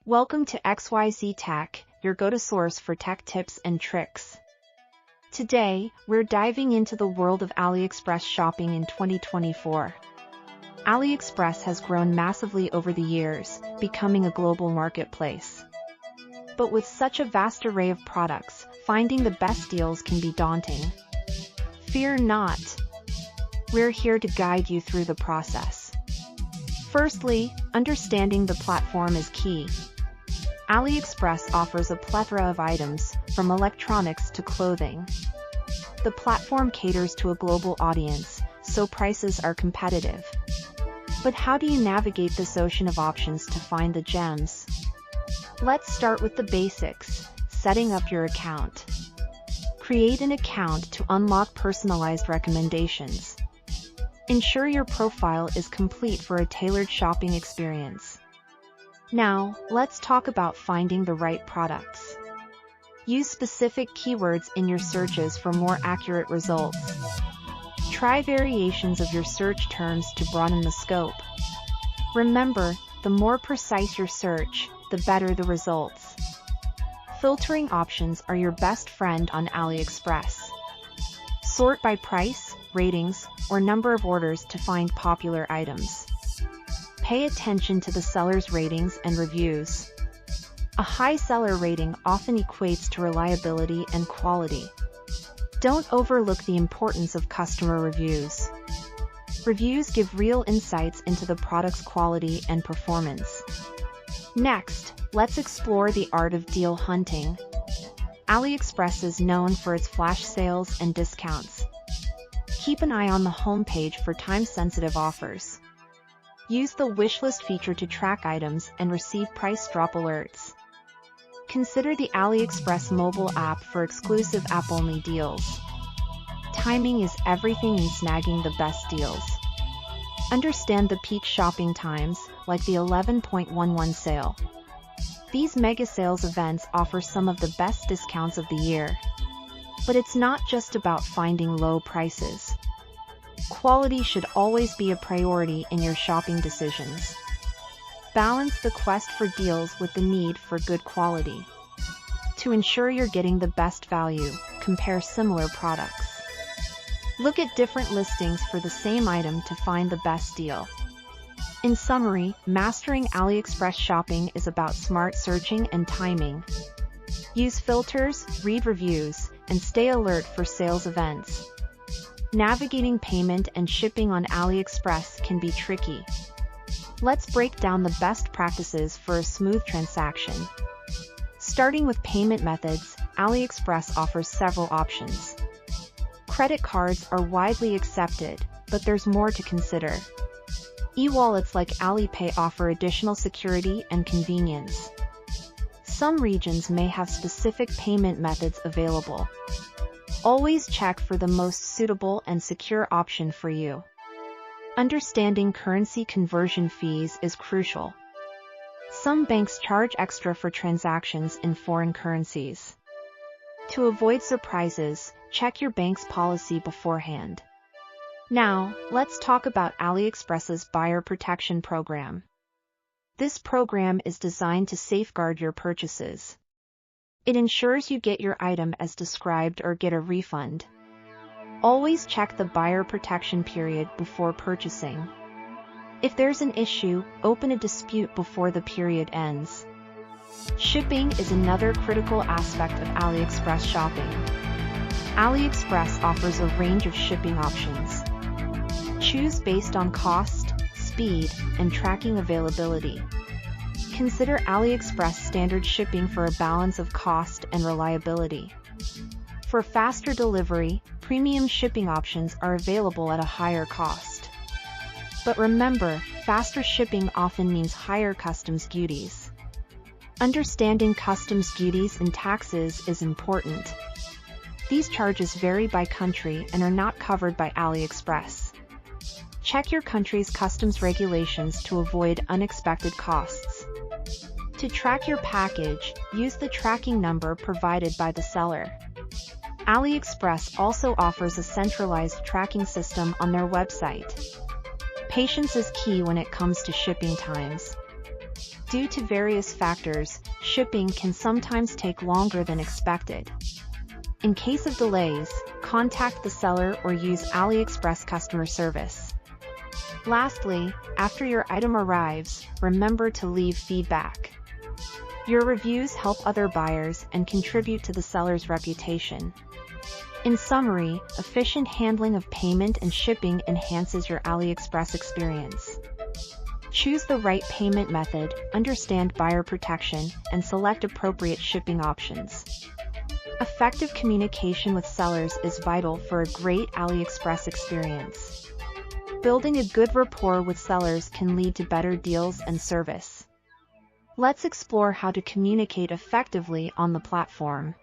Welcome to XYZ Tech, your go-to source for tech tips and tricks. Today, we're diving into the world of AliExpress shopping in 2024. AliExpress has grown massively over the years, becoming a global marketplace. But with such a vast array of products, finding the best deals can be daunting. Fear not. We're here to guide you through the process. Firstly, understanding the platform is key. AliExpress offers a plethora of items, from electronics to clothing. The platform caters to a global audience, so prices are competitive. But how do you navigate this ocean of options to find the gems? Let's start with the basics, setting up your account. Create an account to unlock personalized recommendations. Ensure your profile is complete for a tailored shopping experience. Now, let's talk about finding the right products. Use specific keywords in your searches for more accurate results. Try variations of your search terms to broaden the scope. Remember, the more precise your search, the better the results. Filtering options are your best friend on AliExpress. Sort by price, ratings, or number of orders to find popular items. Pay attention to the seller's ratings and reviews. A high seller rating often equates to reliability and quality. Don't overlook the importance of customer reviews. Reviews give real insights into the product's quality and performance. Next, let's explore the art of deal hunting. AliExpress is known for its flash sales and discounts. Keep an eye on the homepage for time-sensitive offers. Use the wishlist feature to track items and receive price drop alerts. Consider the AliExpress mobile app for exclusive app-only deals. Timing is everything in snagging the best deals. Understand the peak shopping times, like the 11.11 sale. These mega sales events offer some of the best discounts of the year. But it's not just about finding low prices. Quality should always be a priority in your shopping decisions. Balance the quest for deals with the need for good quality. To ensure you're getting the best value, compare similar products. Look at different listings for the same item to find the best deal. In summary, mastering AliExpress shopping is about smart searching and timing. Use filters, read reviews, and stay alert for sales events. Navigating payment and shipping on AliExpress can be tricky. Let's break down the best practices for a smooth transaction. Starting with payment methods, AliExpress offers several options. Credit cards are widely accepted, but there's more to consider. E-wallets like Alipay offer additional security and convenience. Some regions may have specific payment methods available. Always check for the most suitable and secure option for you. Understanding currency conversion fees is crucial. Some banks charge extra for transactions in foreign currencies. To avoid surprises, check your bank's policy beforehand. Now, let's talk about AliExpress's Buyer Protection Program. This program is designed to safeguard your purchases. It ensures you get your item as described or get a refund. Always check the buyer protection period before purchasing. If there's an issue, open a dispute before the period ends. Shipping is another critical aspect of AliExpress shopping. AliExpress offers a range of shipping options. Choose based on cost, speed, and tracking availability. Consider AliExpress standard shipping for a balance of cost and reliability. For faster delivery, premium shipping options are available at a higher cost. But remember, faster shipping often means higher customs duties. Understanding customs duties and taxes is important. These charges vary by country and are not covered by AliExpress. Check your country's customs regulations to avoid unexpected costs. To track your package, use the tracking number provided by the seller. AliExpress also offers a centralized tracking system on their website. Patience is key when it comes to shipping times. Due to various factors, shipping can sometimes take longer than expected. In case of delays, contact the seller or use AliExpress customer service. Lastly, after your item arrives, remember to leave feedback. Your reviews help other buyers and contribute to the seller's reputation. In summary, efficient handling of payment and shipping enhances your AliExpress experience. Choose the right payment method, understand buyer protection, and select appropriate shipping options. Effective communication with sellers is vital for a great AliExpress experience. Building a good rapport with sellers can lead to better deals and service. Let's explore how to communicate effectively on the platform.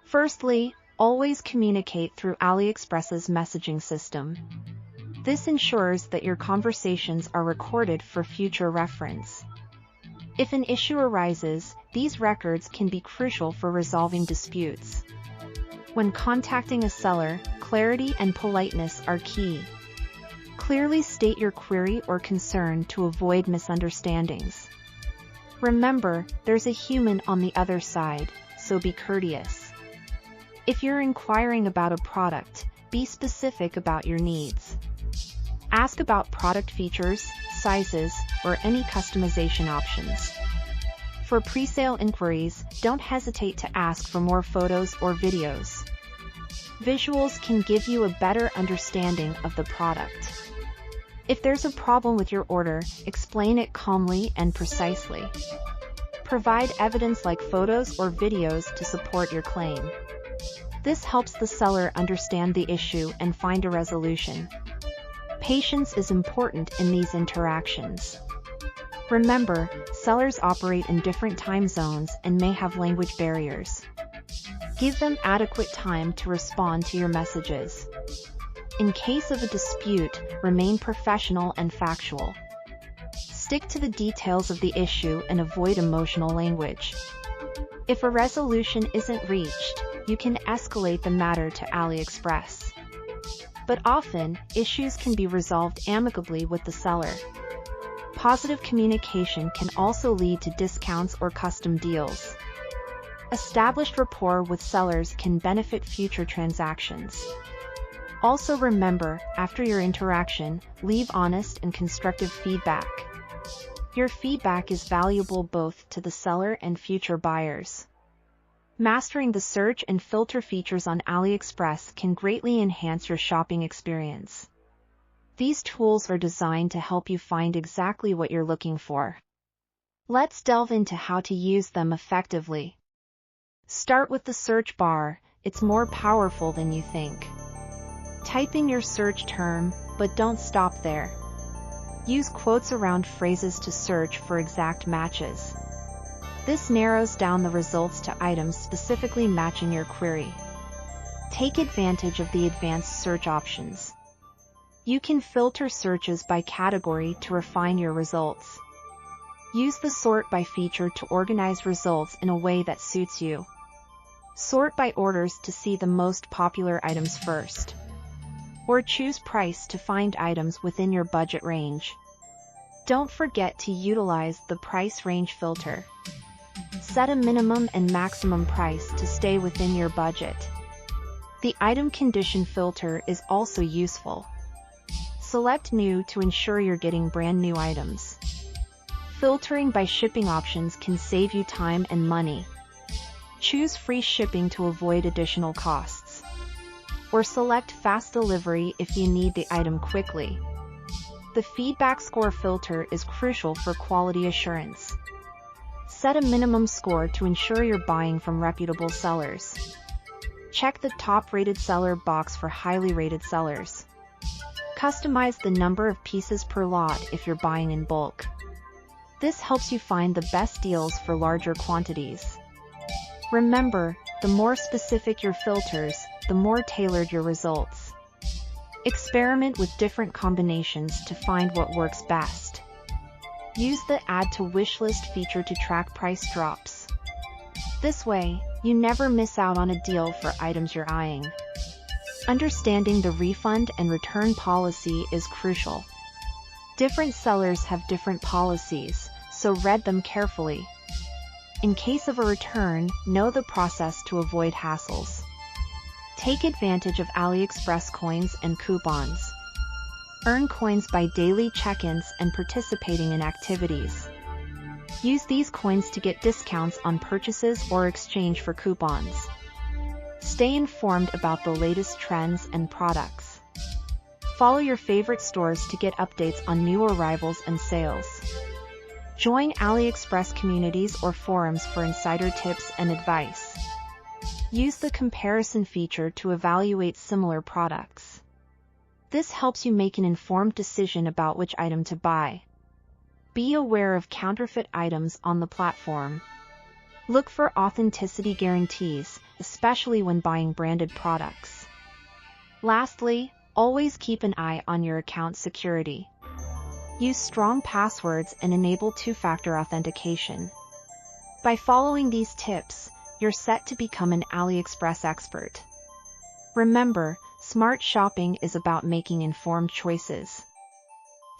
Firstly, always communicate through AliExpress's messaging system. This ensures that your conversations are recorded for future reference. If an issue arises, these records can be crucial for resolving disputes. When contacting a seller, clarity and politeness are key. Clearly state your query or concern to avoid misunderstandings. Remember, there's a human on the other side, so be courteous. If you're inquiring about a product, be specific about your needs. Ask about product features, sizes, or any customization options. For pre-sale inquiries, don't hesitate to ask for more photos or videos. Visuals can give you a better understanding of the product. If there's a problem with your order, explain it calmly and precisely. Provide evidence like photos or videos to support your claim. This helps the seller understand the issue and find a resolution. Patience is important in these interactions. Remember, sellers operate in different time zones and may have language barriers. Give them adequate time to respond to your messages. In case of a dispute, remain professional and factual. Stick to the details of the issue and avoid emotional language. If a resolution isn't reached, you can escalate the matter to AliExpress. But often, issues can be resolved amicably with the seller. Positive communication can also lead to discounts or custom deals. Established rapport with sellers can benefit future transactions. Also remember, after your interaction, leave honest and constructive feedback. Your feedback is valuable both to the seller and future buyers. Mastering the search and filter features on AliExpress can greatly enhance your shopping experience. These tools are designed to help you find exactly what you're looking for. Let's delve into how to use them effectively. Start with the search bar. It's more powerful than you think. Type in your search term, but don't stop there. Use quotes around phrases to search for exact matches. This narrows down the results to items specifically matching your query. Take advantage of the advanced search options. You can filter searches by category to refine your results. Use the sort by feature to organize results in a way that suits you. Sort by orders to see the most popular items first. Or choose price to find items within your budget range. Don't forget to utilize the price range filter. Set a minimum and maximum price to stay within your budget. The item condition filter is also useful. Select new to ensure you're getting brand new items. Filtering by shipping options can save you time and money. Choose free shipping to avoid additional costs. Or select fast delivery if you need the item quickly. The feedback score filter is crucial for quality assurance. Set a minimum score to ensure you're buying from reputable sellers. Check the top-rated seller box for highly rated sellers. Customize the number of pieces per lot if you're buying in bulk. This helps you find the best deals for larger quantities. Remember, the more specific your filters, the more tailored your results. Experiment with different combinations to find what works best. Use the Add to Wishlist feature to track price drops. This way, you never miss out on a deal for items you're eyeing. Understanding the refund and return policy is crucial. Different sellers have different policies, so read them carefully. In case of a return, know the process to avoid hassles. Take advantage of AliExpress coins and coupons. Earn coins by daily check-ins and participating in activities. Use these coins to get discounts on purchases or exchange for coupons. Stay informed about the latest trends and products. Follow your favorite stores to get updates on new arrivals and sales. Join AliExpress communities or forums for insider tips and advice. Use the comparison feature to evaluate similar products. This helps you make an informed decision about which item to buy. Be aware of counterfeit items on the platform. Look for authenticity guarantees, especially when buying branded products. Lastly, always keep an eye on your account security. Use strong passwords and enable two-factor authentication. By following these tips, you're set to become an AliExpress expert. Remember, smart shopping is about making informed choices.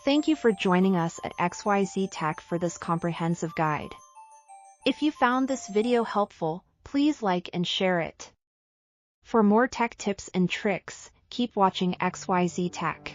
Thank you for joining us at XYZ Tech for this comprehensive guide. If you found this video helpful, please like and share it. For more tech tips and tricks, keep watching XYZ Tech.